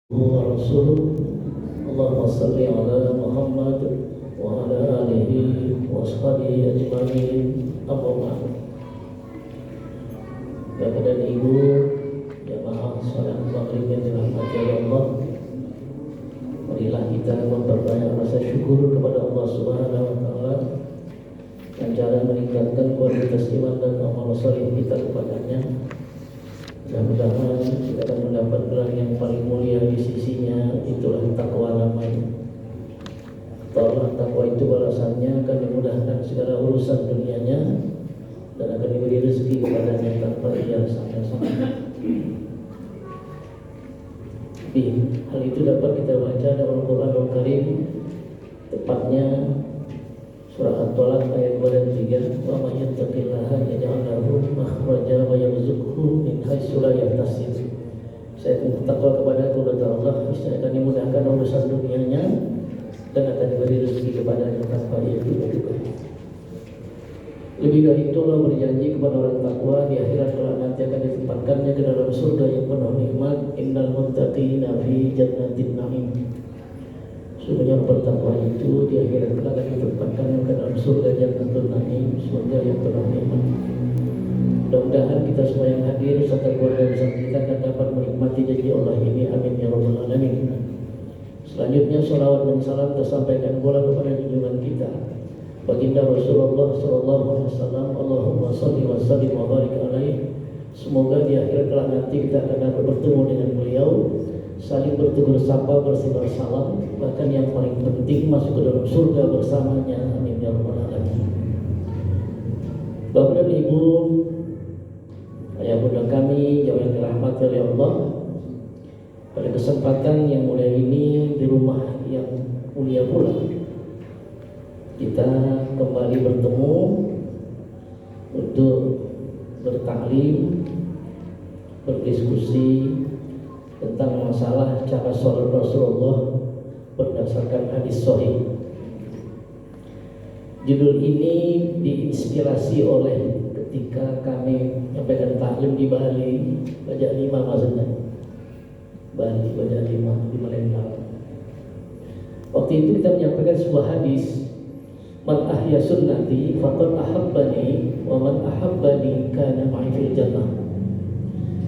wa rasuluh. Allahumma salli ala Muhammad wa ala alihi wa ashabihi ajma'in. Amma ba'd. Bapak dan Ibu jamaah salat maghrib yang dirahmati oleh Allah, marilah kita memperbanyak rasa syukur kepada Allah Subhanahu wa taala dan cara meningkatkan kualitas iman dan amal saleh kita kepadanya. Mudah-mudahan kita akan mendapat gelar yang paling mulia di sisinya, itulah takwa namanya. Ketahuilah takwa itu balasannya akan dimudahkan segala urusan dunianya dan akan diberi rezeki kepadanya tanpa ia sampai-sampai. Hal itu dapat kita baca dalam Al-Quran Al-Karim, tepatnya surah At-Talaq ayat 2 dan 3. Wa may yattaqillaha yaj'al lahu makhraja wa yarzuqhu min haitsu la yahtasib. Saya bertakwa kepada Allah, niscaya akan dimudahkan urusan dunianya dan akan diberi rezeki kepadanya tanpa dia duga-duga. Lebih dari itu, Allah berjanji kepada orang takwa di akhirat kelak nanti akan ditempatkannya ke dalam surga yang penuh nikmat. Innal muttaqina fi jannatin na'im. Sungguhnya bertakwa itu di akhirat kelak akan ditempatkan ke dalam surga Jannatul Na'im, surga yang penuh nikmat. Mudah-mudahan kita semua yang hadir serta keluarga besar kita akan dapat menikmati janji Allah ini. Amin ya rabbal alamin. Selanjutnya salawat dan salam tersampaikan pula kepada junjungan kita baginda Rasulullah sallallahu alaihi wasallam. Allahumma shalli wa sallim wa barik alaihi. Semoga di akhir kelak nanti kita akan dapat bertemu dengan beliau, saling bertegur sapa, bersebar salam, bahkan yang paling penting masuk ke dalam surga bersamanya. Amin ya rabbal alamin. Bapak dan Ibu, ayah bunda kami yang dirahmati oleh Allah, pada kesempatan yang mulia ini di rumah yang mulia pula, kita kembali bertemu untuk bertaklim, berdiskusi tentang masalah cara sholat Rasulullah berdasarkan hadis sahih. Judul ini diinspirasi oleh ketika kami menyampaikan taklim di Bali, Bajak Lima maksudnya, Bali Bajak Lima di Palembang. Waktu itu kita menyampaikan sebuah hadis, man ahya sunnati faqad ahabbani wa man ahabbani kana ma'i fil jannah.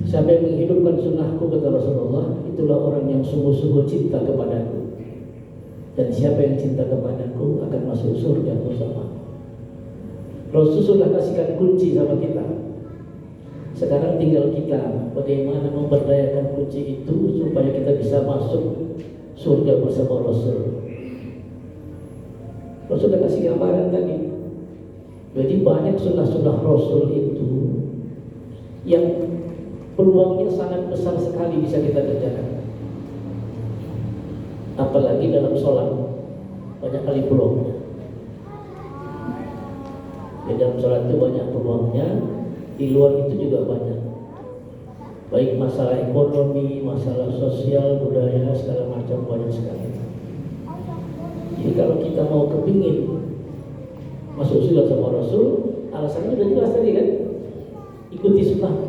Siapa yang menghidupkan sunnahku, kata Rasulullah, itulah orang yang sungguh-sungguh cinta kepadaku, dan siapa yang cinta kepadaku akan masuk surga bersama. Rasul sudah kasihkan kunci sama kita. Sekarang tinggal kita bagaimana memberdayakan kunci itu supaya kita bisa masuk surga bersama Rasul. Rasul sudah kasih gambaran tadi. Jadi banyak sunnah-sunnah Rasul itu yang peluangnya sangat besar sekali bisa kita kerjakan. Apalagi dalam sholat, banyak kali peluangnya. Di dalam sholat itu banyak peluangnya, di luar itu juga banyak. Baik masalah ekonomi, masalah sosial, budaya, segala macam, banyak sekali. Jadi kalau kita mau kepingin masuk surga sama Rasul, alasannya sudah jelas tadi kan, ikuti sunnah.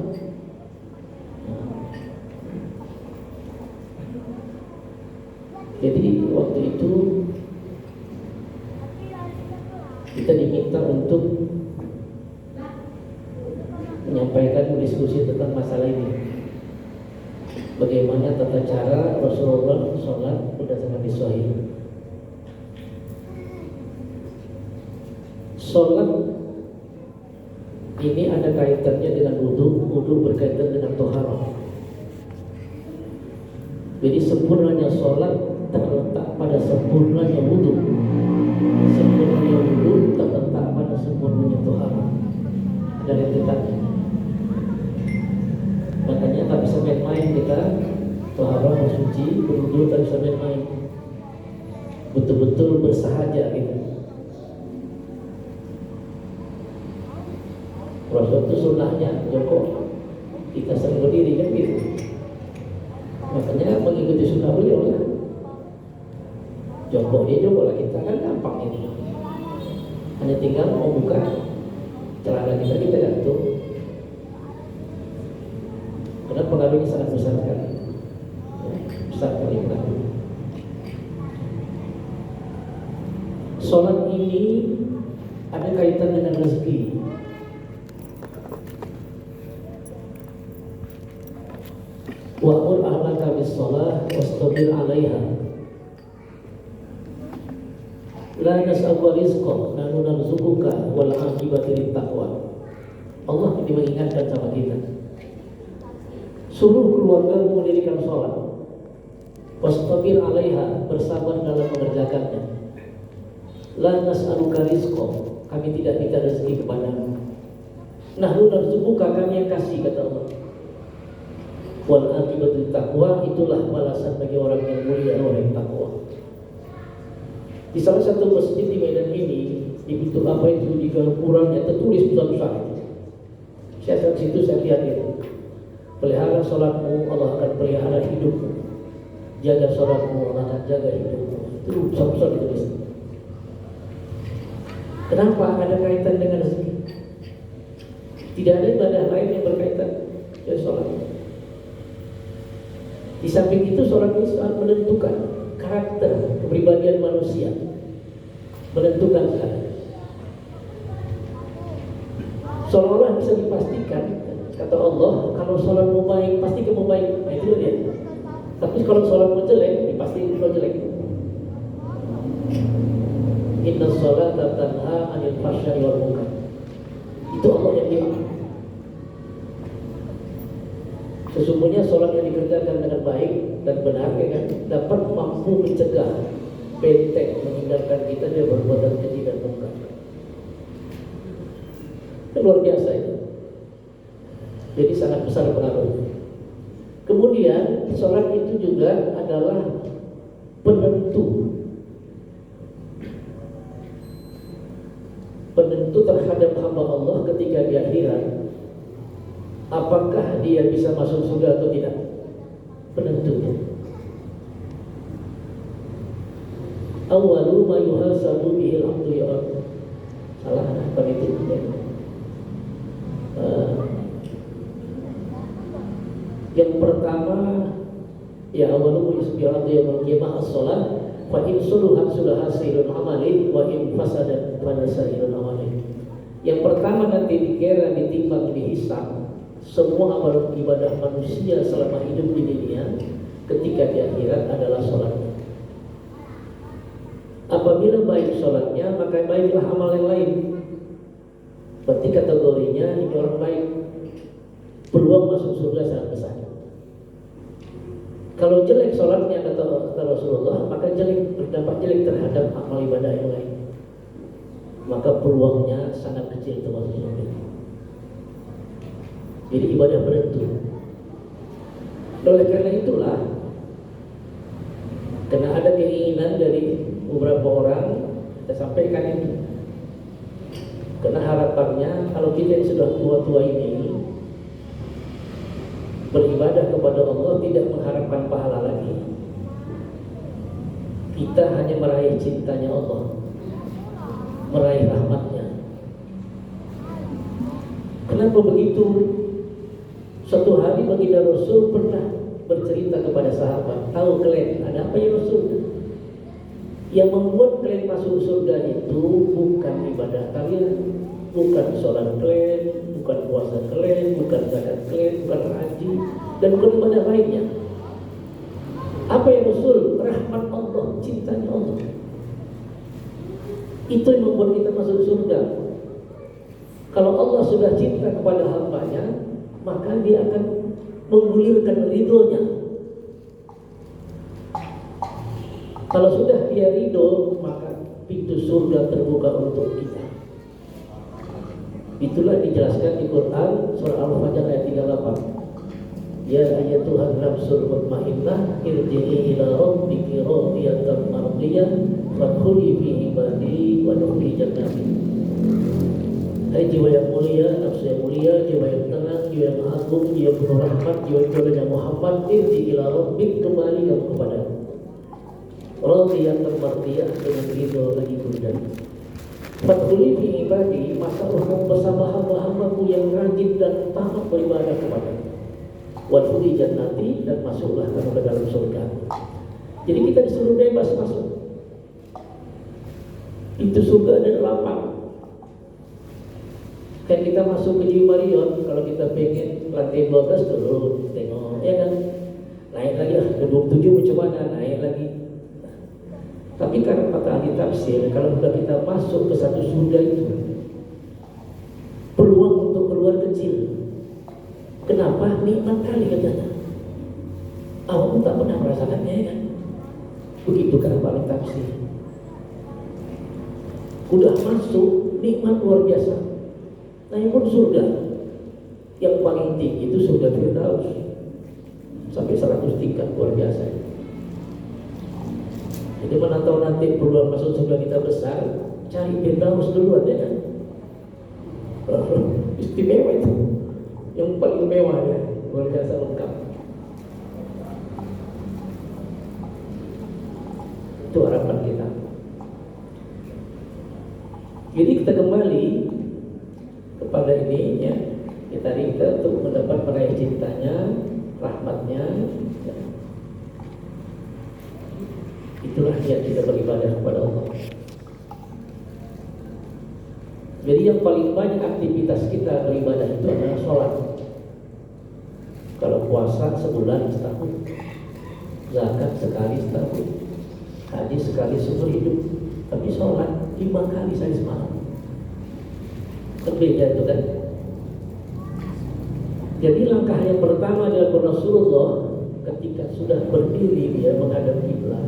Jadi waktu itu kita diminta untuk menyampaikan diskusi tentang masalah ini. Bagaimana tata cara Rasulullah sholat berdasarkan hadis sahih. Sholat ini ada kaitannya dengan wudu, wudu berkaitan dengan toharah. Jadi sempurnanya sholat terletak pada sempurnanya wudu, sempurnanya wudu terletak pada sempurnanya toharah. Ada rentetannya. Makanya tak bisa main-main kita toharah bersuci, berwudu tak bisa main-main. Betul-betul bersahaja gitu. Rasul itu sunnahnya jongkok, kita sering berdiri kan gitu. Makanya mengikuti sunnah beliau kan. Jongkok dia jongkok lah, kita kan gampang ini. Hanya tinggal mau buka celana kita gantung. Karena pengaruhnya sangat besar sekali. besar paling agung. Sholat ini ada kaitan dengan rezeki. Wa'mur ahlaka bis-shalah wastabir 'alaiha. La nas'aluka rizqan nahnu narzuquka wal 'aqibatu lit-taqwa. Allah ini mengingatkan sama kita. Suruh keluargamu mendirikan sholat. Wastabir 'alaiha, bersabar dalam mengerjakannya. La nas'aluka rizqan, kami tidak minta rezeki kepadamu. Nahnu narzuquka, kami yang kasih, kata Allah. Wal 'aqibatu lit-taqwa, itulah balasan bagi orang yang mulia, orang yang takwa. Di salah satu masjid di Medan ini, di pintu apa itu di gangkurannya tertulis besar-besar. Saya ke situ, saya lihat itu. Pelihara sholatmu, Allah akan pelihara hidupmu. Jaga sholatmu, Allah akan jaga hidupmu. Itu besar-besar ditulis. Kenapa? Ada kaitan dengan rezeki. Tidak ada ibadah lain yang berkaitan dengan sholat. Di samping itu, sholat ini sangat menentukan karakter kepribadian manusia, menentukan sekali. Seolah-olah bisa dipastikan, kata Allah, kalau sholatmu baik pasti kamu baik. Nah, itu dia. Tapi kalau sholatmu jelek, pasti kamu jelek. Inna sholata tanha 'anil fahsya'i wal munkar. Itu Allah yang bilang. Sesungguhnya sholat yang dikerjakan dengan baik dan benar, kan, dapat mampu mencegah, benteng, menghindarkan kita dari perbuatan keji dan munkar. Itu luar biasa itu. Jadi sangat besar pengaruhnya. Kemudian sholat itu juga adalah penentu terhadap hamba Allah ketika di akhirat, apakah dia bisa masuk surga atau tidak. Penentunya. Awwalu ma yuhasabu bihil abdu yawm. Salah apa itu? Yang pertama, ya awwalu yusbi'atu yawmal qiyamah as-shalah, fa in suluhat sulaha sayyidul amali wa in fasadat pada sayyidul amali. Yang pertama nanti dikira, ditimbang, dihisab semua amal ibadah manusia selama hidup di dunia ketika di akhirat adalah sholatnya. Apabila baik sholatnya, maka baiklah amal yang lain. Berarti kategorinya ini orang baik, peluang masuk surga sangat besar. Kalau jelek sholatnya, kata Rasulullah, maka jelek, berdampak jelek terhadap amal ibadah yang lain. Maka peluangnya sangat kecil untuk masuk surga. Jadi ibadah penentu. Oleh karena itulah, karena ada keinginan dari beberapa orang, kita sampaikan ini. Karena harapannya kalau kita yang sudah tua-tua ini beribadah kepada Allah tidak mengharapkan pahala lagi. Kita hanya meraih cintanya Allah, meraih rahmatnya. Kenapa begitu? Suatu hari baginda Rasul pernah bercerita kepada sahabat, tahu kalian ada apa ya Rasul? Yang membuat kalian masuk surga itu bukan ibadah kalian, bukan sholat kalian, bukan puasa kalian, bukan zakat kalian, bukan haji, dan bukan ibadah lainnya. Apa ya Rasul? Rahmat Allah, cintanya Allah. Itu yang membuat kita masuk surga. Kalau Allah sudah cinta kepada hambanya, maka dia akan menggulirkan ridhonya. Kalau sudah dia ridho, maka pintu surga terbuka untuk kita. Itulah dijelaskan di Quran surah Al-Fajr ayat 38. Ya ayyatuhan nafsul mutmainnah irji'i ila rabbiki radiyatan mardiyah fadkhuli fi ibadi wa dkhuli jannati. Hai jiwa yang mulia, nafsu yang mulia, jiwa yang tenang, jiwa yang agung, jiwa penuh rahmat, jiwa yang mulia Muhammad, irji ila rabbik, kembali kamu kepada radiyatan mardiyah, dengan ridho lagi kemudian. Fadkhuli fi ibadi, masuklah bersama hamba-hambaku yang rajin dan taat beribadah kepada. wadkhuli jannati, dan masuklah kamu ke dalam surga. Jadi kita disuruh bebas masuk. Itu surga dan lapang. Kan kita masuk ke New Marriott, kalau kita pengen lantai 12 dulu tengok, ya kan? Naik lagi lah, ke 27 macam mana, naik lagi. Tapi karena kata ahli tafsir, kalau sudah kita masuk ke satu surga itu, peluang untuk keluar kecil. Kenapa? Nikmat kali katanya. Awak tak pernah merasakannya, ya kan? Begitu kata ahli tafsir. Udah masuk, nikmat luar biasa. Nah, yang pun surga yang paling tinggi itu surga Firdaus, sampai 100 tingkat, luar biasa. Jadi mana tahu nanti peluang masuk surga kita besar, cari Firdaus duluan, ya kan? Istimewa itu, yang paling mewah, ya, luar biasa lengkap. Itu harapan kita. Jadi kita kembali kepada ini, ya, kita untuk mendapat meraih cintanya, rahmatnya, ya. Itulah niat kita beribadah kepada Allah. Jadi yang paling banyak aktivitas kita beribadah itu adalah sholat. Kalau puasa sebulan setahun, zakat sekali setahun, haji sekali seumur hidup. Tapi sholat 5 kali saya semalam. Berbeda itu kan. Jadi langkah yang pertama dilakukan Rasulullah ketika sudah berdiri dia menghadap kiblat,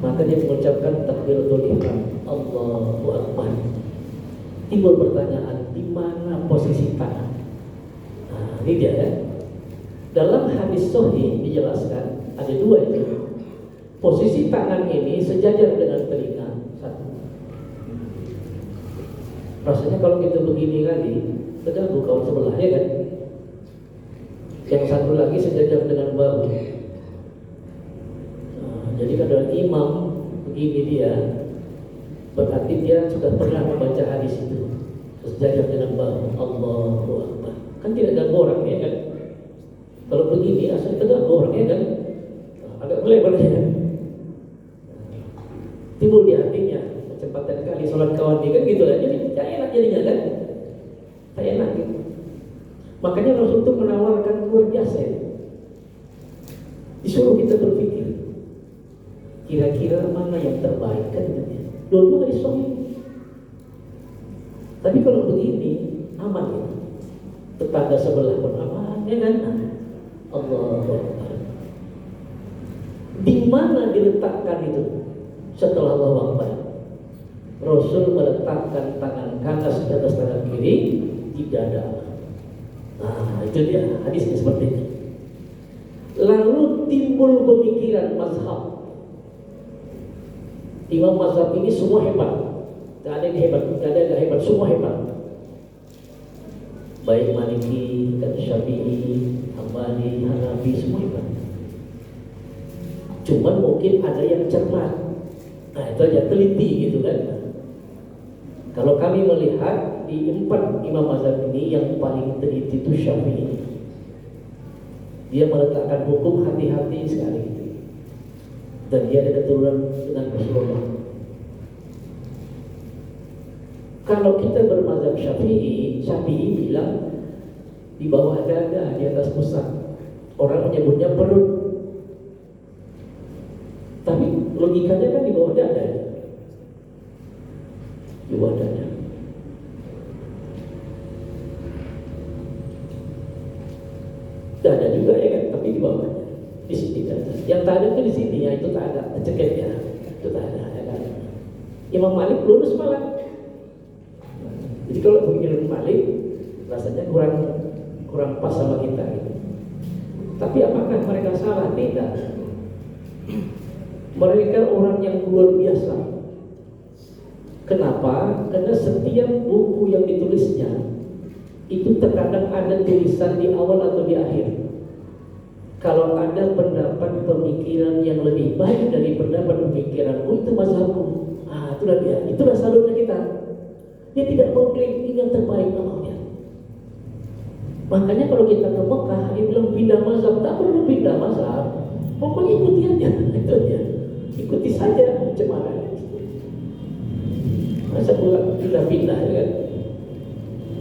maka dia mengucapkan takbiratul ihram, Allahu Akbar. Timbul pertanyaan, di mana posisi tangan? Nah, ini dia, ya. Dalam hadis sahih dijelaskan ada 2 itu. Posisi tangan ini sejajar dengan telinga, satu. Rasanya kalau kita begini kali, terganggu kawan sebelah, ya kan? Yang satu lagi sejajar dengan bahu. Nah, jadi kalau imam begini dia, berarti dia sudah pernah membaca hadis itu, sejajar dengan bahu, Allahu Akbar. Kan tidak ganggu orang, ya kan? Kalau begini asal terganggu orang, ya kan? Agak melebar, ya kan? Timbul di hatinya, kecepatan kali sholat kawan dia, kan gitu lah. Jadi tak enak jadinya, kan? Tak enak gitu. Makanya Rasul itu menawarkan luar biasa. Disuruh kita berpikir, kira-kira mana yang terbaik, kan? Dua-dua hadis sahih. Tapi kalau begini aman, ya. Tetangga sebelah pun aman, ya kan? Allahu Akbar. Di mana diletakkan itu? Setelah Allahu Akbar, Rasul meletakkan tangan kanan di atas tangan kiri di dada. Nah, itu dia hadisnya seperti itu. Lalu timbul pemikiran mazhab. Imam mazhab ini semua hebat. Gak ada yang hebat, gak ada yang hebat, semua hebat. Baik Maliki, dan Syafi'i, Hambali, Hanafi, semua hebat. Cuman mungkin ada yang cermat. Nah, itu aja, teliti gitu kan. Kalau kami melihat di 4 imam mazhab ini, yang paling teliti itu Syafi'i. Dia meletakkan hukum hati-hati sekali. Dan dia ada keturunan dengan Rasulullah. Kalau kita bermazhab Syafi'i bilang di bawah dada, di atas pusat. Orang menyebutnya perut. Tapi logikanya kan di bawah dada. Di bawah dada. Dada juga, ya kan, tapi di bawah. Di sini dada. Yang tak ada itu di sini, ya itu tak ada. Ceketnya itu tak ada, ya kan. Imam Malik lurus malah. Jadi kalau begini Malik, rasanya kurang pas sama kita. Gitu. Tapi apakah mereka salah? Tidak. Mereka orang yang luar biasa. Kenapa? Karena setiap buku yang ditulisnya itu terkadang ada tulisan di awal atau di akhir. Kalau ada pendapat pemikiran yang lebih baik dari pendapat pemikiran, itu mazhabku. Itulah dia. Itulah salurnya kita. Dia tidak mengklaim ini yang terbaik namanya. Makanya kalau kita ke Mekah, dia bilang pindah mazhab, tak perlu pindah mazhab. Pokoknya ikuti aja, itu aja. Ikuti saja cemarannya. Masa pula pindah-pindah kan?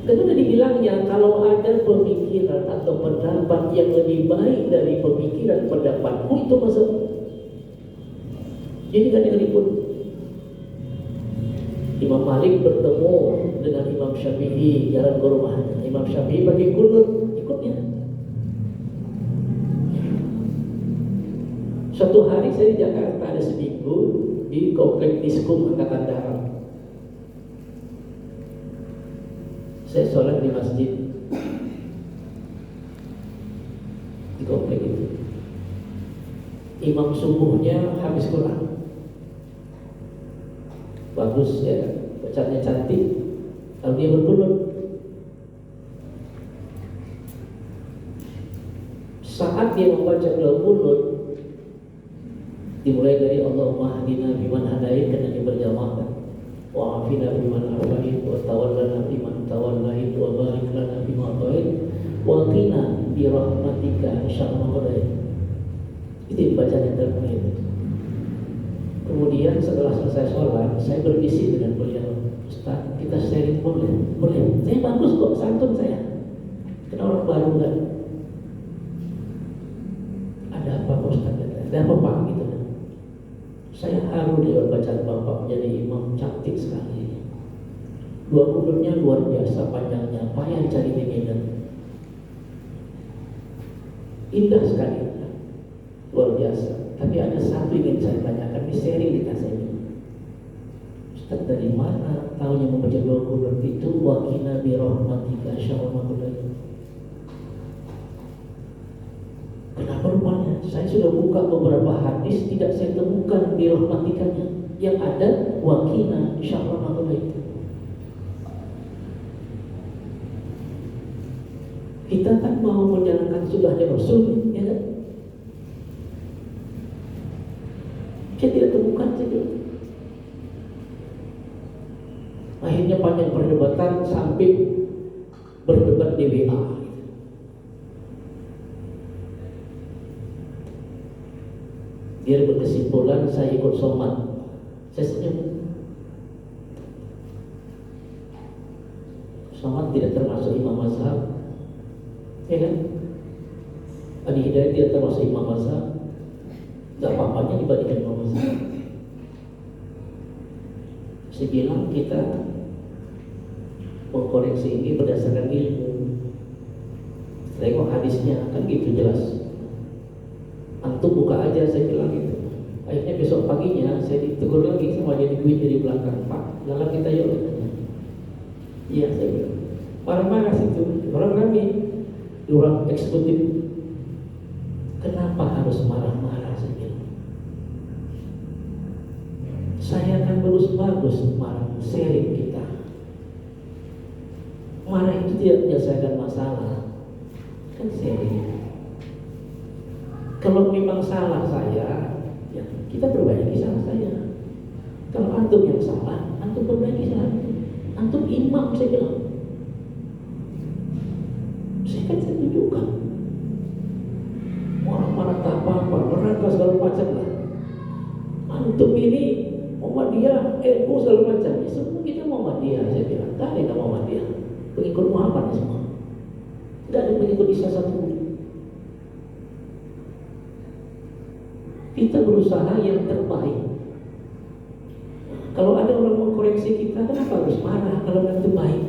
Kan udah dibilangnya kalau ada pemikiran atau pendapat yang lebih baik dari pemikiran pendapatku itu mazhab. Jadi kan yang ribut. Imam Malik bertemu dengan Imam Syafi'i jalan ke rumahnya. Imam Syafi'i pakai kunut, ikutnya. Suatu hari saya di Jakarta ada seminggu di Komplek Diskum Angkatan Darat. Saya sholat di masjid di komplek itu. Imam subuhnya habis Quran, bagus ya, bacanya cantik. Lalu dia berkunut. Saat dia membaca doa kunut, dimulai dari Allahumma hadina biman hadait, karena dia berjamaah kan. Wa afina biman afait, wa tawallana biman tawallait, wa barik lana bima atait, wa qina bi rahmatika syarra ma qadait. Itu bacaan yang terakhir. Kemudian setelah selesai sholat, saya berbisik dengan beliau, Ustaz, kita sharing boleh? Boleh. Saya bagus kok, santun saya. Kena orang baru kan. Ada apa Pak Ustaz? Ada apa Pak? Gitu. Saya haru dengan bacaan Bapak menjadi imam, cantik sekali. Dua kunutnya luar biasa panjangnya, payah cari di Medan. Indah sekali, luar biasa. Tapi ada satu ingin saya tanyakan, di sharing di tas ini. Ustaz, dari mana tahunya membaca dua kunut itu? Waqina bi rahmatika syarra ma qadait. Kenapa rupanya? Saya sudah buka beberapa hadis, tidak saya temukan di rahmatikanya. Yang ada waqina syarra ma qadait. Kita kan mau menjalankan sunnahnya Rasul, ya kan? Saya tidak temukan saja. Akhirnya panjang perdebatan sampai berdebat di WA. Dia berkesimpulan saya ikut somat. Saya senyum. Somat tidak termasuk imam mazhab, ya kan? Adi Hidayat tidak termasuk imam mazhab. Gak apa-apanya dibandingkan imam mazhab. Saya bilang kita mengkoreksi ini berdasarkan ilmu. Tengok hadisnya kan gitu jelas. Antum buka aja, saya bilang gitu. Akhirnya besok paginya saya ditegur lagi sama dia di belakang, Pak, dalam kita yuk. Iya, saya bilang. Marah-marah situ, orang rame, orang eksekutif. Kenapa harus marah-marah? Saya bilang. Saya akan bagus-bagus marah, sharing kita. Marah itu tidak menyelesaikan masalah, kan sharing. Kalau memang salah saya, ya kita perbaiki salah saya. Kalau antum yang salah, antum perbaiki salah. Antum imam, saya bilang. Saya kan saya tunjukkan. Orang marah tak apa-apa, neraka segala macam lah. Antum ini Muhammadiyah, segala macam. Ya, semua kita Muhammadiyah, saya bilang. Tak ada yang Muhammadiyah. Pengikut Muhammad semua. Tidak ada pengikut Isa satu. Kita berusaha yang terbaik. Kalau ada orang mengkoreksi kita, kenapa harus marah kalau yang terbaik?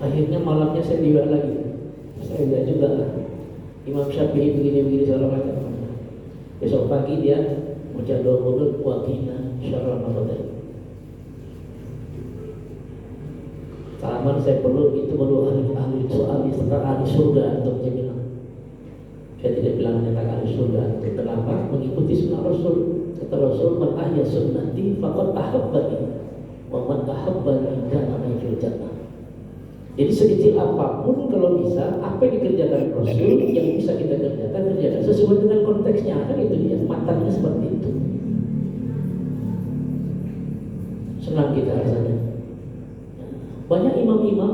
Akhirnya malamnya saya juga lagi. Saya bilang juga lah, Imam Syafi'i begini-begini segala macam. Besok pagi dia baca doa kunut waqina syarra ma qadait. Salaman saya perlu itu baru ahli soal ahli surga untuk saya bilang. Saya tidak bilang menyatakan ahli surga. Kenapa? Mengikuti sunnah Rasul. Kata Rasul, man ahya sunnati faqad ahabbani wa man ahabbani kana fil jannah. Jadi sekecil apapun kalau bisa apa yang dikerjakan Rasul yang bisa kita kerjakan sesuai dengan konteksnya, kan itu dia, matanya seperti itu. Senang kita rasanya. Banyak imam-imam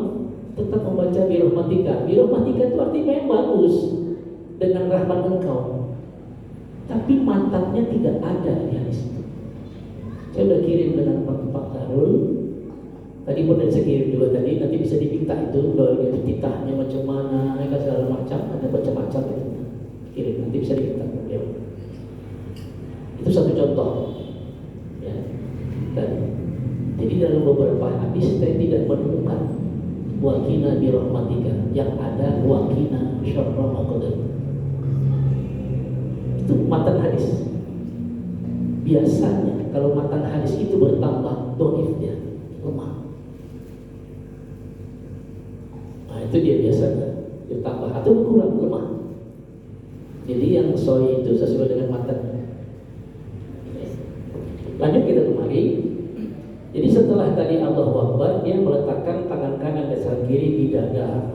birahmatika. Birahmatika itu artinya yang bagus, dengan rahmat engkau. Tapi matanya tidak ada di hadis itu. Saya udah kirim dengan Pak Darul. Tadi pun saya kirim juga tadi. Nanti bisa diminta itu doa titahnya macam mana, segala macam, ada macam-macam itu. Kirim, nanti bisa diminta. Ya. Itu satu contoh. Ya. Dan jadi dalam beberapa hadis saya tidak menemukan wakina birahmatika, yang ada wakina syarra maqdar. Itu matan hadis. Biasanya kalau matan hadis itu bertambah dhaifnya, lemah. Nah itu dia biasanya bertambah atau kurang, lemah. Jadi yang sahih itu sesuai dengan matan. Lanjut kita kembali. Jadi setelah tadi Allahu Akbar, dia meletakkan tangan kanan dan tangan kiri di dada.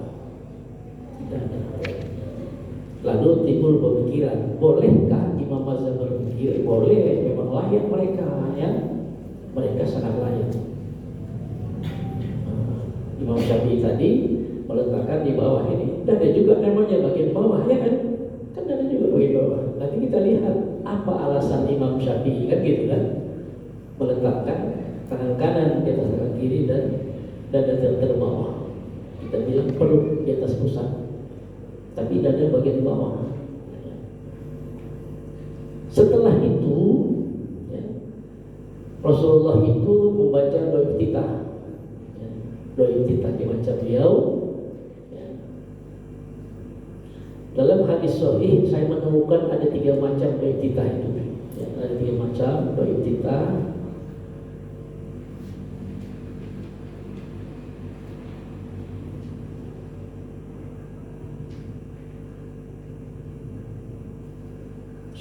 Lalu timbul pemikiran, bolehkah Imam Mazhab berpikir? Boleh, memang layak mereka, ya. Mereka sangat layak. Imam Syafi'i tadi meletakkan di bawah ini. Dada juga namanya bagian bawah, ya kan? Kan dada juga bagian bawah. Nanti kita lihat apa alasan Imam Syafi'i, kan gitu kan? Meletakkan tangan kanan di atas tangan kiri dan dada terbawah. Kita bilang perut di atas pusat, tapi dada bagian bawah. Setelah itu, ya, Rasulullah itu membaca doa iftitah. Ya, doa iftitah dibaca beliau. Ya. Dalam hadis sahih saya menemukan ada 3 macam doa iftitah itu. Ya, ada 3 macam doa iftitah.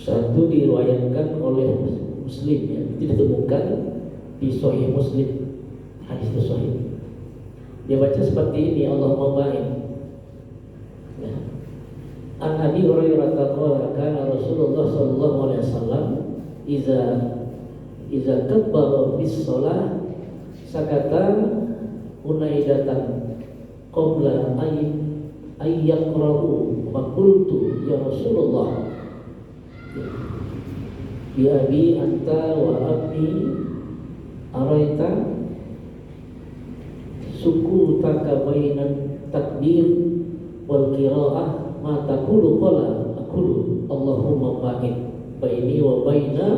Satu diriwayatkan oleh Muslim, ya, itu ditemukan di Sahih Muslim, hadis itu sahih. Dia baca seperti ini, Allahumma barik. Ya. An Abi Hurairah qala kana Rasulullah sallallahu alaihi wasallam iza kabbara bis shalah sakata unaidatan qabla ayyaqra'u wa qultu ya Rasulullah ya abi anta wa abdi araita suku takabainan takbir wal qiraah ma taqulu qala aqulu Allahumma ba'id baini wa baina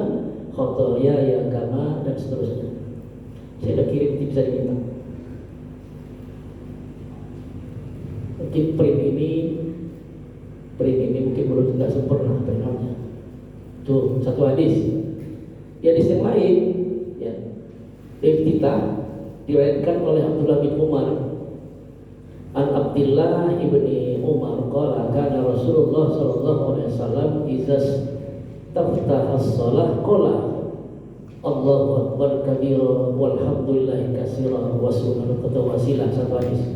khataaya kama, dan seterusnya. Saya dah kirim, nanti bisa diminta. Mungkin print ini mungkin belum tidak sempurna printernya. Tuh, satu hadis. Di hadis yang lain, ya, iftitah diriwayatkan oleh Abdullah bin Umar. An Abdullah ibni Umar qala kana Rasulullah sallallahu alaihi wasallam izas taftaha as-shalah qala Allahu akbar kabira walhamdulillahi katsira wa subhanallah wasilah. Satu hadis.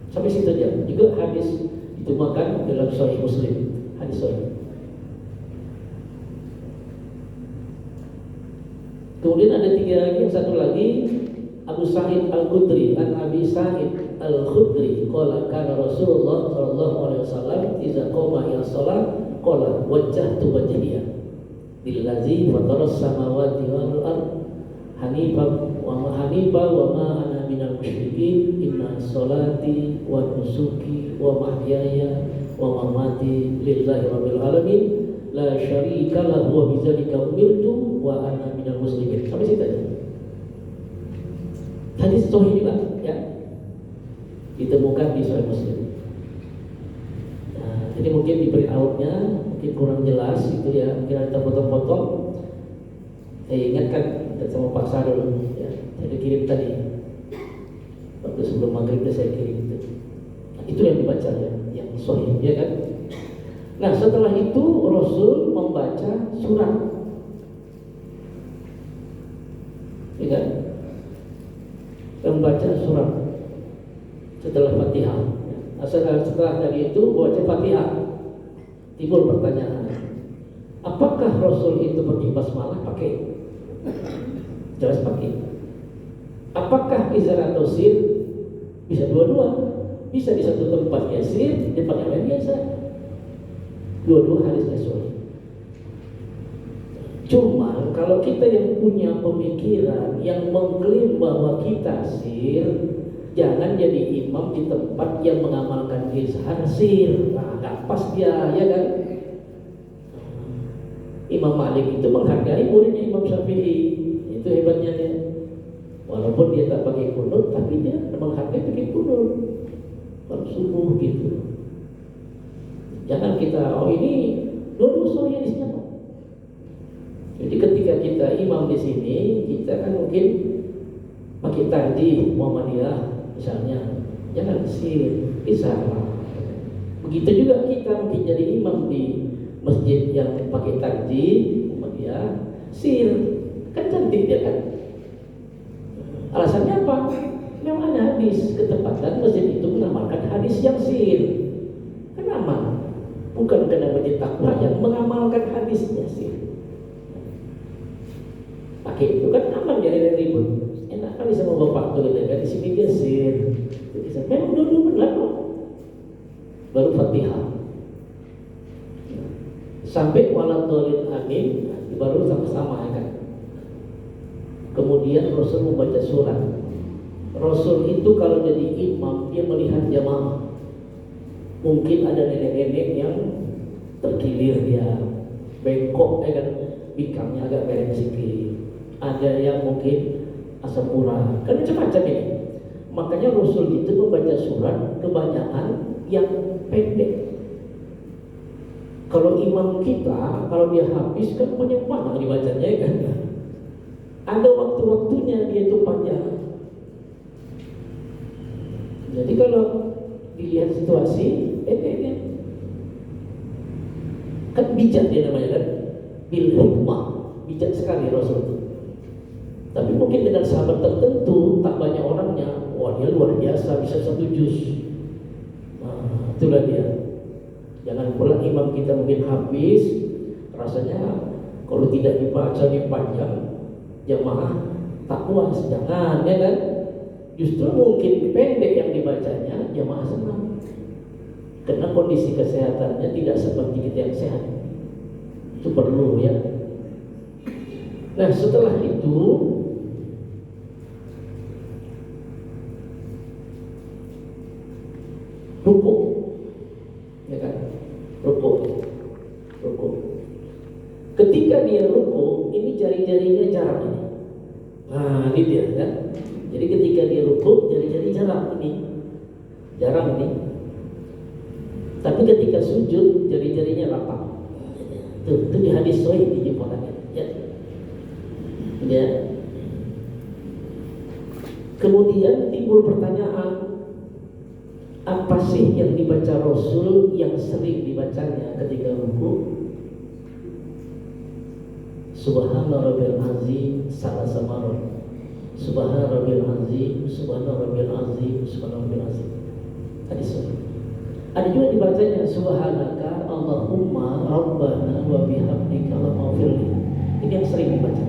Sampai situ aja. Juga hadis ditemukan dalam Sahih Muslim. Hadis sahih. Kemudian ada 3 lagi, yang satu lagi Abu Sa'id Al-Khudri, an Abi Sa'id Al-Khudri qala kana Rasulullah sallallahu alaihi wasallam idza qama ila shalah qala wajjahtu wajhiya lillazi fatara samawati wal ard hanifan wa ma ana minal musyrikin inna sholati wa nusuki wa mahyaya wa mamati lillahi rabbil alamin la syarika lahu wa bidzalika umirtu wa ana minal muslimin. Sampai situ aja. Hadis sahih juga, ya. Ditemukan di Sahih Muslim. Nah, jadi mungkin di print out-nya mungkin kurang jelas itu, ya. Mungkin ada potong-potong. Saya ingatkan sama Pak Sarul, ya. Saya kirim tadi. Waktu sebelum maghrib saya kirim itu. Nah, itu yang dibaca, ya, yang sahih, ya kan? Nah, setelah itu Rasul membaca surat, ya kan? Membaca surat setelah Fatihah. Nah, setelah dari itu baca Fatihah, timbul pertanyaan, apakah Rasul itu pakai basmalah? Pakai, jelas pakai. Apakah izar atau sir? Bisa dua-dua. Bisa di satu tempat dia sir, di tempat yang lain biasa. Dua-dua hadisnya sahih. Cuma kalau kita yang punya pemikiran yang mengklaim bahwa kita sir, jangan jadi imam di tempat yang mengamalkan izhar sir. Nah, nggak pas dia, ya kan? Imam Malik itu menghargai muridnya Imam Syafi'i. Itu hebatnya dia. Walaupun dia tak pakai kunut, tapi dia menghargai pakai kunut. Kalau subuh gitu. Jangan kita, oh ini dua-dua sahih hadisnya. Jadi ketika kita imam di sini, kita kan mungkin pakai tadi Muhammadiyah misalnya, jangan sir, bisa. Begitu juga kita mungkin jadi imam di masjid yang pakai takjil Muhammadiyah, sir, kan cantik dia kan. Alasannya apa? Memang ada hadis ketepatan masjid itu mengamalkan hadis yang sir. Kenapa? Bukan karena masjid takwa yang mengamalkan hadisnya sir. Pakai itu kan aman, jadi ribut. Enak kali sama bapak tuh kan di sini dia sir. Memang dulu benar kok. Baru Fatihah. Sampai waladhdallin amin baru sama-sama ya kan. Kemudian Rasul membaca surat. Rasul itu kalau jadi imam dia melihat jamaah. Mungkin ada nenek-nenek yang terkilir dia, bengkok ya kan, bingkangnya agak merah sedikit. Ada yang mungkin asam urat, kan macam-macam ini. Makanya Rasul itu membaca surat kebanyakan yang pendek. Kalau imam kita, kalau dia habis kan banyak banget dibacanya ya kan. Ada waktu-waktunya dia itu panjang. Jadi kalau dilihat situasi, kan bijak dia namanya kan, bil hikmah, bijak sekali Rasul itu. Tapi mungkin dengan sahabat tertentu tak banyak orangnya, wah dia luar biasa bisa satu juz. Nah, itulah dia. Jangan pula imam kita mungkin habis, rasanya kalau tidak dibaca di panjang, jamaah tak puas, jangan ya kan. Justru mungkin pendek yang dibacanya, jamaah senang. Karena kondisi kesehatannya tidak seperti kita yang sehat. Itu perlu ya. Nah setelah itu rukuk, ya kan? Rukuk. Ketika dia rukuk, ini jari-jarinya jarak ini. Nah ini dia kan. Jadi ketika dia rukuk, jari-jari jarak ini, jarang ini. Tapi ketika sujud, jari-jarinya rapat. Itu di hadis sahih dijumpai ya. Ya. Kemudian timbul pertanyaan, apa sih yang dibaca Rasul yang sering dibacanya ketika rukuk? Subhana rabbil azim salasa marrat. Subhana rabbil azim, subhana rabbil azim, subhana rabbil azim. Hadis sahih. Ada juga dibacanya subhanaka Allahumma rabbana wa bihamdika Allahumma. Ini yang sering dibaca.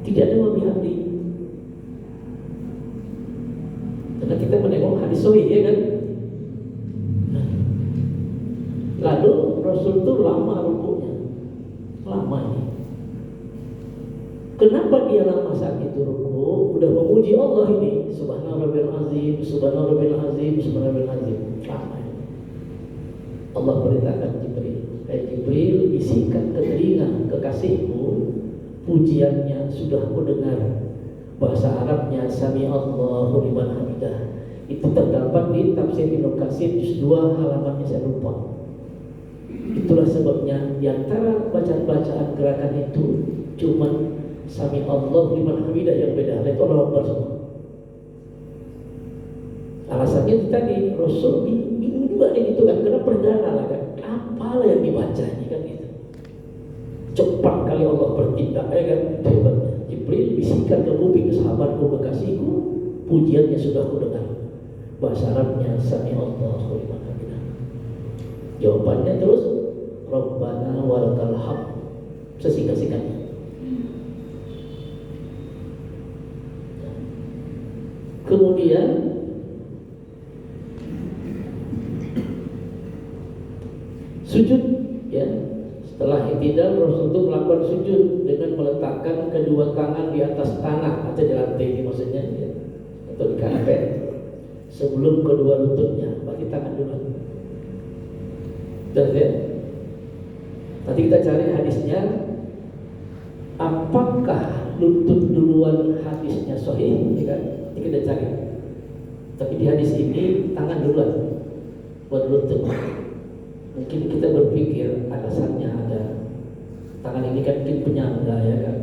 Tidak ada wa bihamdi. Karena kita menengok hadis sahih ya kan. Lalu Rasul itu lama rukuknya, lama ini. Kenapa dia lama saat itu rukuk? Udah memuji Allah ini, Subhanallah azim, Subhanallah azim, Subhanallah azim. Lama ini. Allah perintahkan Jibril, Jibril bisikan ke telinga kekasihku, pujiannya sudah ku dengar. Bahasa Arabnya Sami Allahu liman hamidah. Itu terdapat di tafsir Ibnu Katsir juz 2 halamannya saya lupa. Itulah sebabnya di antara bacaan-bacaan gerakan itu cuman Sami Allah liman hamidah yang beda. Itu Allah Akbar semua. Alasannya itu tadi Rasul bingung juga gitu kan, karena perdana lah kan. Apalah yang dibacanya kan gitu. Cepat kali Allah bertindak ya kan. Hebatnya. Jibril bisikan ke kuping sahabatku kekasihku, pujiannya sudah ku dengar. Bahasa Arabnya Sami Allah liman hamidah. Jawabannya terus Rabbana walakal hamd. Sesingkat-singkatnya. Kemudian sujud, ya. Setelah i'tidal, Rasul itu melakukan sujud dengan meletakkan kedua tangan di atas tanah atau di lantai, ini maksudnya, ya, atau di kanapet sebelum kedua lututnya. Bagi tangan dulu. Dan ya, nanti kita cari hadisnya. Apakah lutut duluan hadisnya sahih? Ya kan? Ini kita cari. Tapi di hadis ini tangan duluan buat lutut. Mungkin kita berpikir alasannya ada. Tangan ini kan mungkin penyangga, ya kan.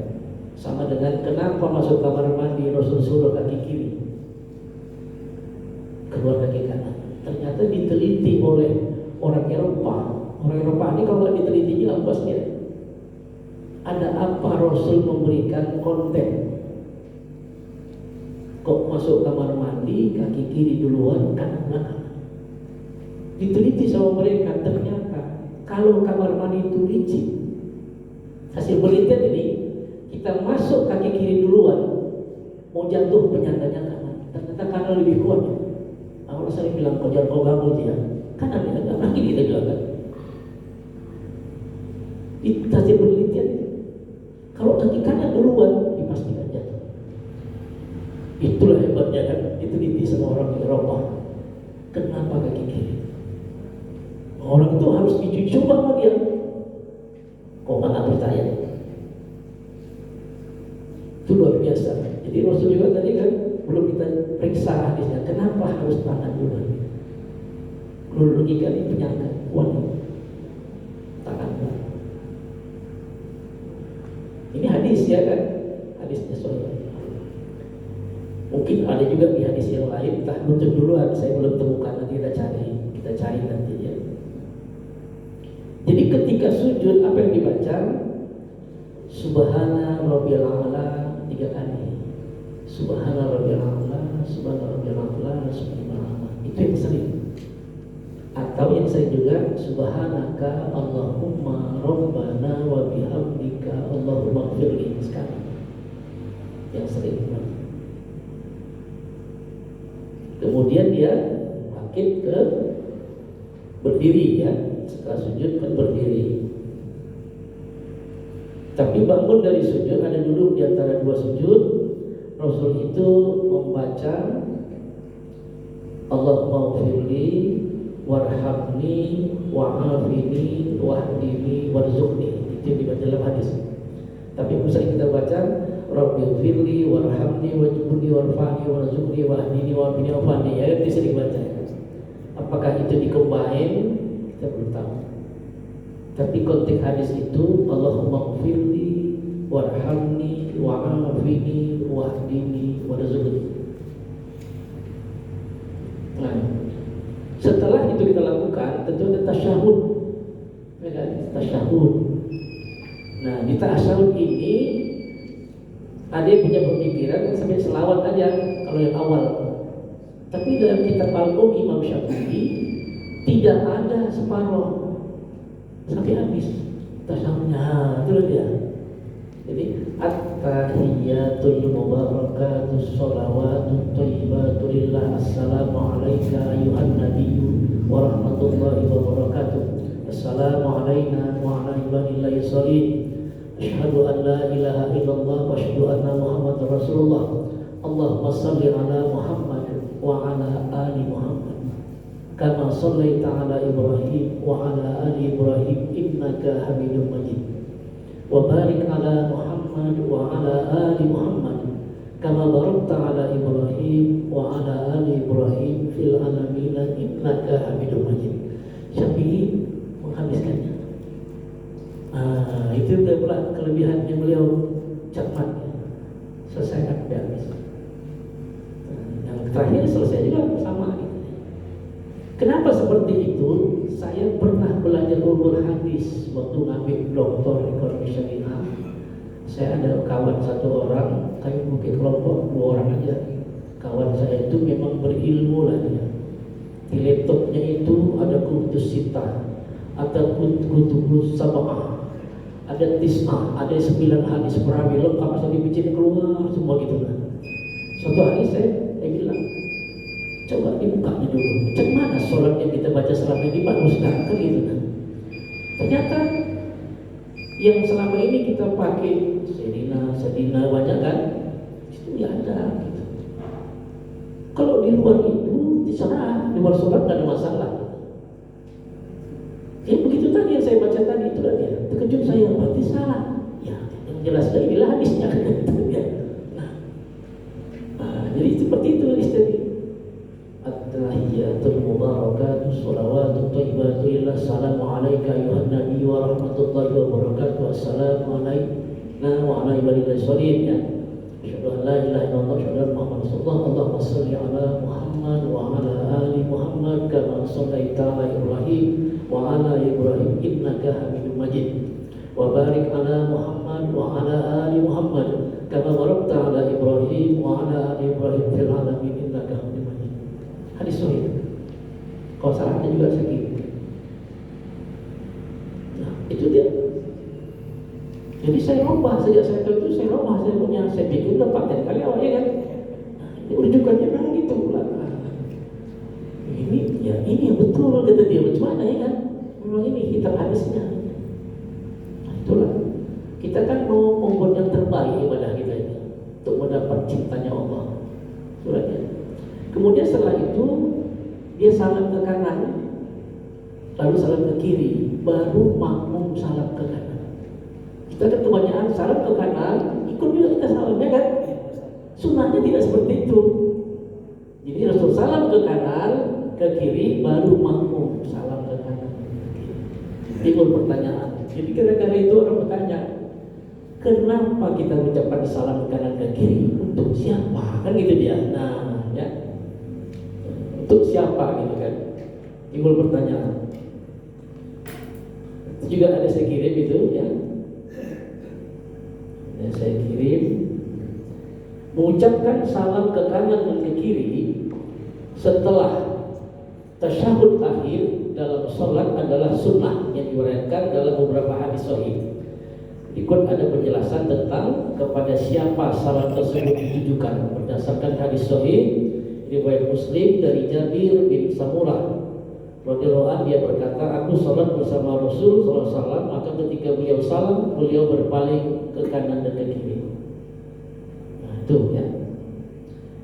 Sama dengan kenapa masuk kamar mandi Rasul suruh kaki kiri, keluar kaki kanan. Ternyata diteliti oleh orang Eropa. Orang Eropa ini kalau nggak diteliti lampas dia. Ada apa Rasul memberikan konten? Kok masuk kamar mandi kaki kiri duluan, kanan belakang? Diteliti sama mereka, ternyata kalau kamar mandi itu licin, hasil penelitian ini, kita masuk kaki kiri duluan, mau jatuh penyangganya kanan. Ternyata kanan lebih kuat. Awal saya bilang kau jangan kau ganggu dia, kanan dia nggak lagi kita bilang kan. Itu hasil penelitian. Kalau kaki kanan duluan, dipastikan jatuh. Itulah hebatnya kan, diteliti sama orang di Eropa. Kenapa kaki kiri? Orang itu harus dicoba sama dia. Kok nggak percaya? Itu luar biasa. Jadi Rasul juga tadi kan belum kita periksa hadisnya. Kenapa harus tangan dulu? Logika ini penyangga, wanita tangan. Ini hadis, ya kan? Hadisnya soal. Mungkin ada juga di hadis yang lain. Entah lutut duluan, saya belum temukan. Nanti kita cari nanti, ya. Jadi ketika sujud apa yang dibaca? Subhana rabbiyal a'la 3 kali. Subhana rabbiyal a'la, subhana rabbiyal a'la, subhanallah. Itu yang sering. Atau yang sering juga subhanaka Allahumma rabbana wa bihamdika Allahumma ighfirli sekali. Yang sering. Kemudian dia bangkit ke berdiri, ya. Setelah sujud kan berdiri. Tapi bangun dari sujud, ada duduk di antara dua sujud. Rasul itu membaca Allahumma ighfirli warhamni wa'afini wahdini warzuqni. Itu yang dibaca dalam hadis. Tapi misalnya kita baca Rabbighfirli warhamni wajburni warfa'ni warzuqni wahdini wa'afini wa'afani, ya itu sering baca. Apakah itu dikombin? Kita belum tahu. Tapi konteks hadis itu Allahumma ighfirli warhamni wa'afini wahdini warzuqni. Nah, setelah itu kita lakukan, tentu ada tasyahud. Ya kan? Tasyahud. Nah, di tasyahud ini ada yang punya pemikiran sampai selawat aja kalau yang awal. Tapi dalam kitab Al-Um Imam Syafi'i tidak ada separuh sampai habis tasyahudnya. Itu dia. Jadi at-tahiyyatul mubarakatus shalawatut thayyibatu lillah assalamu alayka ayyuhan nabiyyu wa rahmatullahi wa barakatuh. Assalamu alayna wa ala ibadillahi shalihin. Asyhadu an la ilaha illallah wa asyhadu anna Muhammadar Rasulullah. Allahumma shalli ala Muhammad wa ala ali Muhammad kama shallaita ala Ibrahim wa ala ali Ibrahim innaka Hamidum Majid. Wa barik ala Muhammad wa ala ali Muhammad kama barakta ala Ibrahim wa ala ali Ibrahim fil alamin innaka Hamidum Majid. Syafi'i menghabiskannya. Itu pula kelebihannya beliau, cepat, selesai kan habis. Yang terakhir selesai juga sama. Kenapa seperti itu? Saya pernah belajar ulumul hadis waktu ngambil doktor ekonomi syariah. Saya ada kawan satu orang, kami mungkin kelompok 2 orang aja. Kawan saya itu memang berilmu lah dia. Di laptopnya itu ada kutubus sitah, ada kutubus sab'ah, ada tis'ah, ada 9 hadis perawi lengkap asal dibikin keluar semua gitu lah. Suatu hari saya bilang, Coba dibukanya dulu. Macam mana sholat yang kita baca selama ini bagus kan gitu kan? Ternyata yang selama ini kita pakai sedina banyak kan? Itu ya ada. Gitu. Kalau di luar itu terserah, di luar sholat nggak ada masalah. Ya begitu tadi yang saya baca tadi itu tadi. Terkejut saya, berarti salah. Ya, yang jelas dari inilah hadisnya kan. Jadi seperti itu hadisnya. At-tahiyatul mubarakatuh shalawatut thayyibatu illa assalamu alayka ayuhan nabiy wa rahmatullahi wa barakatuh. Assalamu alayna wa ala ibadillah sholihin ya. Asyhadu an la ilaha illallah wa asyhadu anna Muhammadan rasulullah. Allahumma shalli ala Muhammad wa ala ali Muhammad kama shallaita ala Ibrahim wa ala Ibrahim innaka Hamidum Majid. Wa barik ala Muhammad wa ala ali Muhammad kama barakta ala Ibrahim wa ala ali Ibrahim fil alamin innaka Hamidum Majid. Hadis sahih. Kalau salahnya juga sedikit. Nah, itu dia. Jadi saya rubah sejak saya tahu itu saya rubah saya bikin udah paten kali awalnya kan. Nah, ini rujukannya memang gitu pula. Ini yang betul kata dia bagaimana ya kan? Memang ini hitam hadisnya. Nah, itulah. Kita kan mau membuat yang terbaik ibadah kita ini untuk mendapat cintanya Allah. Suratnya. Kemudian setelah itu dia salam ke kanan, lalu salam ke kiri, baru makmum salam ke kanan. Kita kan kebanyakan salam ke kanan, ikut juga kita salamnya kan? Sunnahnya tidak seperti itu. Jadi Rasul salam ke kanan, ke kiri, baru makmum salam ke kanan. Timbul pertanyaan. Jadi gara-gara itu orang bertanya, kenapa kita mengucapkan salam ke kanan ke kiri? Untuk siapa? Kan gitu dia. Nah, ya. Untuk siapa gitu kan? Timbul pertanyaan. Itu juga ada saya kirim itu ya. Saya kirim mengucapkan salam ke kanan dan ke kiri setelah tasyahud akhir dalam sholat adalah sunnah yang diriwayatkan dalam beberapa hadis sahih. Ikut ada penjelasan tentang kepada siapa salam tersebut ditujukan berdasarkan hadis sahih riwayat Muslim dari Jabir bin Samurah radhiyallahu anhu. Dia berkata, aku sholat bersama Rasul SAW, maka ketika beliau salam, beliau berpaling ke kanan dan ke kiri. Nah, itu ya.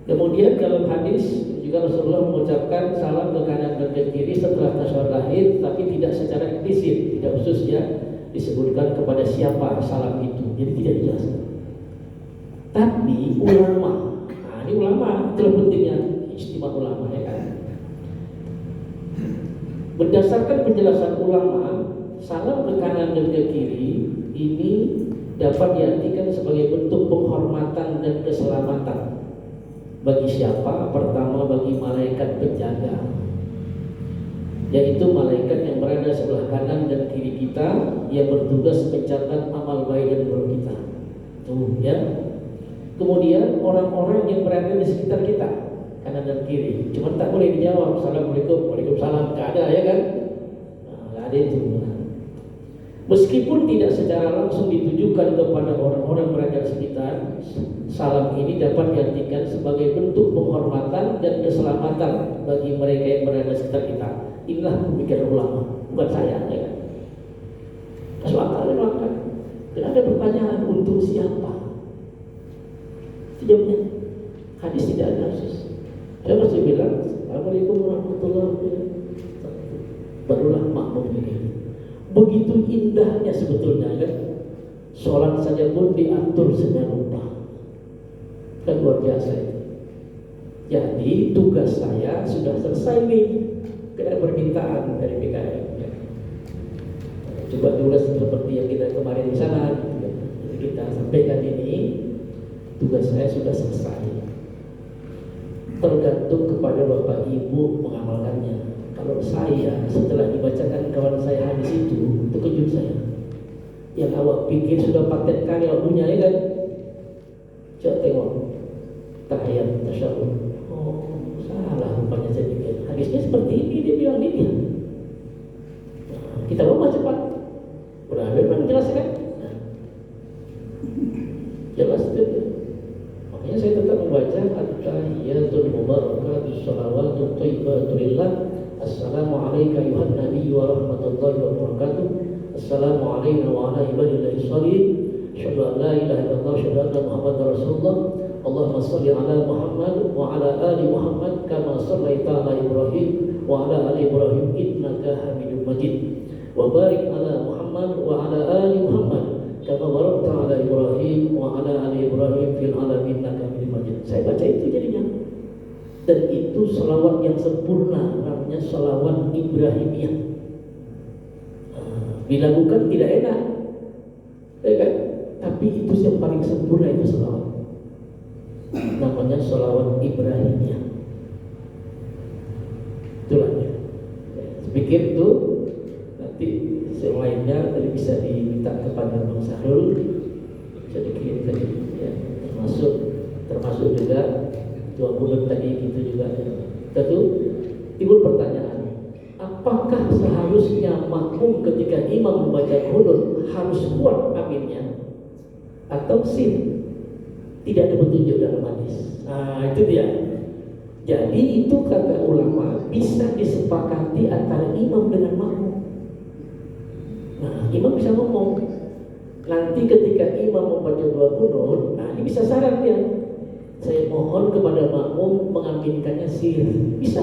Kemudian dalam hadis juga Rasulullah mengucapkan salam ke kanan dan ke kiri setelah tasyahud akhir, tapi tidak secara eksplisit, tidak khususnya disebutkan kepada siapa salam itu, jadi tidak dijelaskan. Tapi ulama, nah ini ulama, itulah pentingnya ijtima ulama ya kan. Berdasarkan penjelasan ulama, salam ke kanan dan ke kiri ini dapat diartikan sebagai bentuk penghormatan dan keselamatan. Bagi siapa? Pertama bagi malaikat penjaga, yaitu malaikat yang berada sebelah kanan dan kiri kita yang bertugas mencatat amal baik dan buruk kita. Tuh ya. Kemudian orang-orang yang berada di sekitar kita, kanan dan kiri. Cuma tak boleh dijawab assalamualaikum, waalaikumsalam, nggak ada ya kan? Nah, nggak ada itu. Meskipun tidak secara langsung ditujukan kepada orang-orang berada di sekitar, salam ini dapat diartikan sebagai bentuk penghormatan dan keselamatan bagi mereka yang berada di sekitar kita. Inilah pemikiran ulama, bukan saya ya kan? Masuk akal kan? Dan ada pertanyaan untuk siapa? Jawabnya hadis tidak ada khusus. Saya masih bilang assalamualaikum warahmatullahi wabarakatuh, barulah makmum ini. Begitu indahnya sebetulnya kan, sholat saja pun diatur sedemikian rupa, kan luar biasa itu. Jadi tugas saya sudah selesai nih, kena permintaan dari PKM ya. Coba tulis seperti yang kita kemarin di sana gitu. Jadi kita sampaikan ini, tugas saya sudah selesai. Tergantung kepada Bapak Ibu mengamalkannya. Kalau saya setelah dibacakan kawan saya hadis itu, terkejut saya. Yang awak pikir sudah paten kali awak punya ya kan? Coba tengok tahiyat tasyahud. Oh, salah rupanya saya pikir. Hadisnya seperti ini, dia bilang ini. Nah, kita bawa cepat. Udah memang jelas kan? Nah, jelas itu. Makanya saya tetap membaca at-tahiyatul mubarakatuh shalawatu salawatut thayyibatu lillah. Assalamu alayka ayuhan nabiyyu wa rahmatullahi wa barakatuh. Assalamu alayna wa ala ibadillahi sholihin. Asyhadu an la ilaha illallah, asyhadu anna Muhammadar Rasulullah. Allahumma shalli ala Muhammad wa ala ali Muhammad kama shallaita ala Ibrahim wa ala ali Ibrahim innaka Hamidum Majid. Wa barik ala Muhammad wa ala ali Muhammad kama barakta ala Ibrahim wa ala ali Ibrahim fil alamin innaka Hamidum Majid. Saya baca itu jadinya. Dan itu selawat yang sempurna, namanya selawat Ibrahimiyah. Dilakukan tidak enak, ya kan? Tapi itu yang paling sempurna, itu selawat. Namanya selawat Ibrahimiyah. Itulah ya. Saya pikir itu nanti yang lainnya tadi bisa diminta kepada Bang Sahrul, bisa dikirimkan ya, termasuk juga Tua Kunut tadi gitu juga ya. Tentu timbul pertanyaan, apakah seharusnya makmum ketika imam membaca kunut harus kuat aminnya atau sin? Tidak ada petunjuk dalam hadis. Nah itu dia. Jadi itu kata ulama bisa disepakati antara imam dengan makmum. Nah imam bisa ngomong, nanti ketika imam membaca dua kunut, nah ini bisa saran dia. Saya mohon kepada makmum mengaminkannya sir, bisa,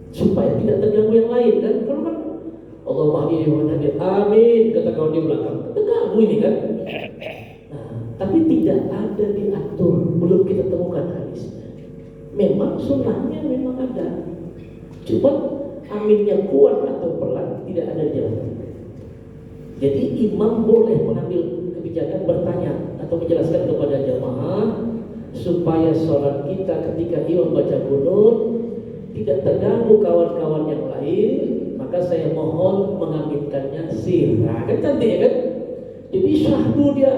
supaya tidak terganggu yang lain kan? Kalau kan Allah mahdi wa nadir, amin kata kawan di belakang, terganggu ini kan? Nah, tapi tidak ada diatur, belum kita temukan hadisnya. Memang sunnahnya memang ada, cuma aminnya kuat atau pelan tidak ada dijelaskan. Jadi imam boleh mengambil kebijakan bertanya atau menjelaskan kepada jamaah supaya sholat kita ketika imam baca kunut tidak terganggu kawan-kawan yang lain, maka saya mohon mengaminkannya sir. Nah kan cantik ya kan? Jadi syahdu dia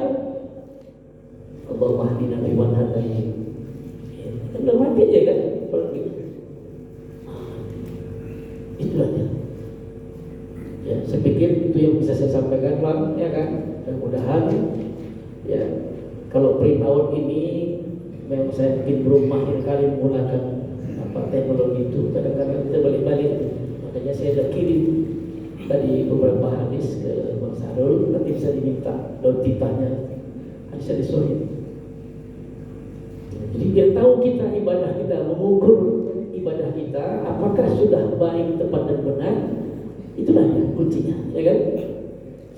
Allahumma hdina fi man hadayt. Kan udah mati aja kan? Itulah dia. Ya, saya pikir itu yang bisa saya sampaikan Bang, ya kan? Mudah-mudahan ya kalau print out ini memang saya mungkin belum mahir kali menggunakan teknologi itu. Kadang-kadang kita balik-balik. Makanya saya sudah kirim tadi beberapa hadis ke Bang Sahrul. Nanti bisa diminta titahnya hadis sahih. Jadi biar tahu kita ibadah kita, mengukur ibadah kita apakah sudah baik, tepat dan benar. Itulah ya kuncinya, ya kan?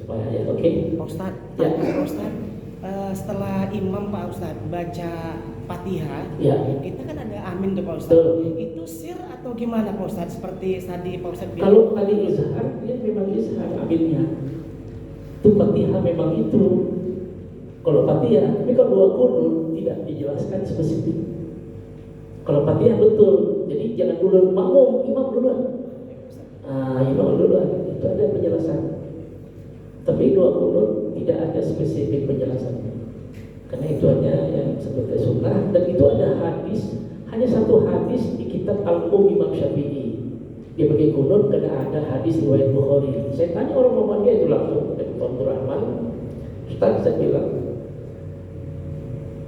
Supaya ya oke. Pak Ustadz, ya. Pak Ustadz, setelah imam Pak Ustadz baca Fatihah, ya. Kita kan ada amin tuh Pak Ustadz. Itu sir atau gimana Pak Ustadz? Seperti tadi Pak Ustadz bilang. Kalau tadi izhar, dia memang izhar aminnya. Itu Fatihah memang itu. Kalau Fatihah, tapi kalau dua kunut tidak dijelaskan spesifik. Kalau Fatihah betul, jadi jangan dulu makmum, imam duluan. Imam duluan, itu ada penjelasan. Tapi dua kunut tidak ada spesifik penjelasannya. Karena itu hanya yang sebagai sunnah, dan itu ada hadis, hanya satu hadis di kitab Al-Um Imam Syafi'i. Dia pakai kunut karena ada hadis riwayat Bukhari. Saya tanya orang Muhammadiyah itu langsung dari Tuan Rahman, Ustaz, saya bilang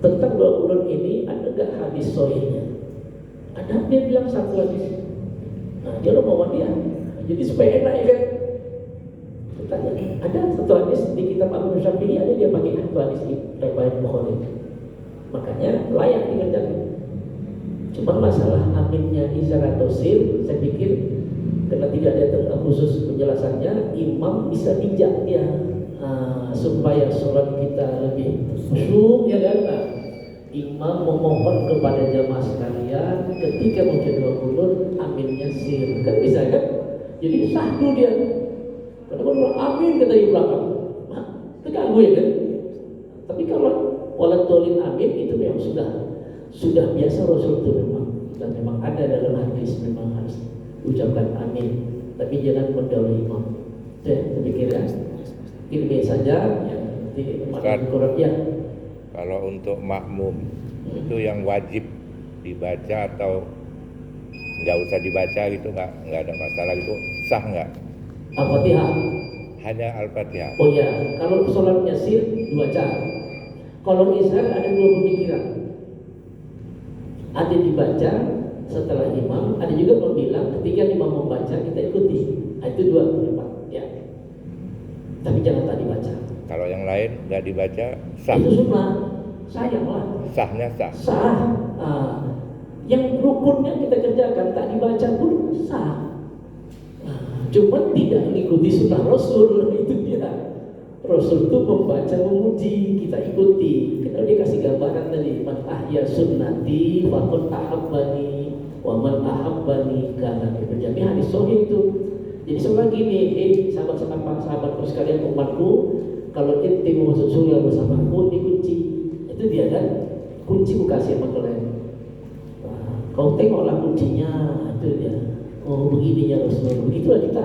tentang dua kunut ini ada enggak hadis sahihnya? Ada, dia bilang satu hadis. Nah, dia orang Muhammadiyah. Jadi supaya enak ya kan? Tanya, ada satu hadis di kitab Al-Um Syafi'i, ada dia pakai satu hadis di riwayat Bukhari. Makanya layak dikerjakan. Cuma masalah aminnya izhar atau sir, saya pikir karena tidak ada khusus penjelasannya, imam bisa bijak dia supaya sholat kita lebih khusyuk, ya kan? Nah, imam memohon kepada jamaah sekalian ketika membaca dua kunut aminnya sir, kan bisa kan? Jadi sahdu dia. Karena kalau amin kata di belakang, nah, terganggu ya kan? Tapi kalau walat dolin amin itu memang sudah biasa Rasul itu memang, dan memang ada dalam hadis memang harus ucapkan amin. Tapi jangan mendahului imam. Saya pikir ya, ini saja ya. Quran ya. Kalau untuk makmum itu yang wajib dibaca atau nggak usah dibaca gitu, nggak ada masalah gitu, sah nggak? Al-Fatihah. Hanya Al-Fatihah. Oh ya, kalau sholatnya sir dibaca. Kalau izhar ada dua pemikiran. Ada dibaca setelah imam, ada juga yang bilang ketika imam membaca kita ikuti. Nah, itu dua pendapat ya. Tapi jangan tak dibaca. Kalau yang lain nggak dibaca sah. Itu sunnah. Sayanglah. Sahnya sah. Sah. Yang rukunnya kita kerjakan tak dibaca pun sah. Cuman tidak mengikuti sunnah Rasul, itu dia. Rasul itu membaca memuji, kita ikuti. Kita dikasih gambaran tadi, man ahya sunnati faqad ahabbani wa man ahabbani kana berjami hadis sahih itu. Jadi seorang gini, sahabat-sahabatku sekalian, umatku, kalau ente mau masuk surga bersamaku, ini kunci. Itu dia kan, kunci ku kasih sama kalian. Kau tengoklah kuncinya, itu dia. Oh begininya Rasul, begitulah kita.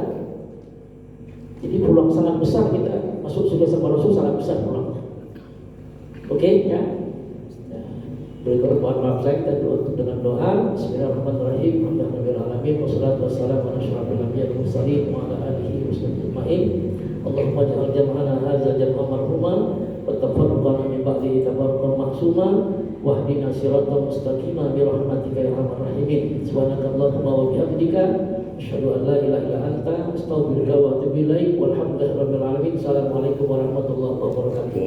Jadi peluang sangat besar kita masuk surga sama Rasul, sangat besar peluangnya. Oke ya. Berikut mohon maaf saya, kita tutup dengan doa. Bismillahirrahmanirrahim. Alhamdulillahirobbilalamin. Wassalatu wassalamu ala asyrofil anbiya'i wal mursalin wa ala alihi washabihi ajmain. Allahumma ij'al jam'ana hadza jam'an marhuman wa tafarraqana min ba'dihi tafarruqan ma'suman wahdina siratal mustaqima bi rahmatika ya arhamar rahimin. Subhanakallahumma wa bihamdika asyhadu an la ilaha illa anta astaghfiruka wa atubu ilaik. Walhamdulillahirabbil alamin. Assalamualaikum warahmatullahi wabarakatuh.